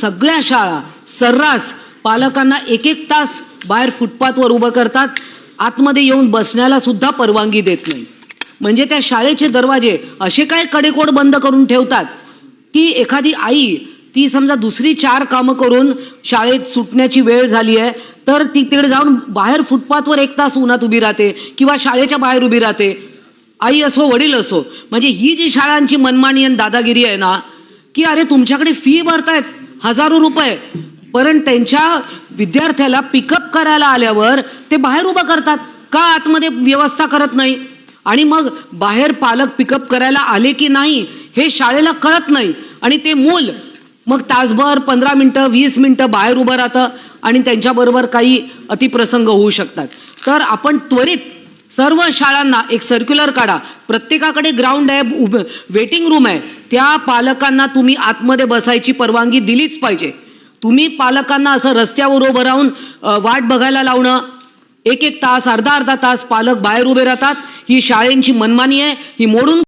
सगळ्या शाळा सर्रास पालकांना एक एक तास बाहेर फुटपाथवर उभं करतात, आतमध्ये येऊन बसण्याला सुद्धा परवानगी देत नाही. म्हणजे त्या शाळेचे दरवाजे असे काय कडेकोड बंद करून ठेवतात की एखादी आई ती समजा दुसरी 4 कामं करून शाळेत सुटण्याची वेळ झाली आहे तर ती तिकडे जाऊन बाहेर फुटपाथवर 1 तास उन्हात उभी राहते किंवा शाळेच्या बाहेर उभी राहते, आई असो वडील असो. म्हणजे ही जी शाळांची मनमानी आणि दादागिरी आहे ना, की अरे तुमच्याकडे फी भरतायत हजारो रुपये, पण त्यांच्या विद्यार्थ्याला पिकअप करायला आल्यावर ते बाहेर उभं करतात, का आतमध्ये व्यवस्था करत नाही. आणि मग बाहेर पालक पिकअप करायला आले की नाही हे शाळेला कळत नाही आणि ते मूल मग तासभर 15 मिनिटं 20 मिनिटं बाहेर उभं राहतं आणि त्यांच्याबरोबर काही अतिप्रसंग होऊ शकतात. तर आपण त्वरित सर्व शाळांना एक सर्क्युलर काढा, प्रत्येकाकडे ग्राउंड आहे, वेटिंग रूम आहे, त्या पालकांना तुम्ही आतमध्ये बसायची परवानगी दिलीच पाहिजे. तुम्ही पालकांना असं रस्त्यावर उभं राहून वाट बघायला लावणं, एक एक तास अर्धा अर्धा तास पालक बाहेर उभे राहतात, ही शाळेंची मनमानी आहे, ही मोडून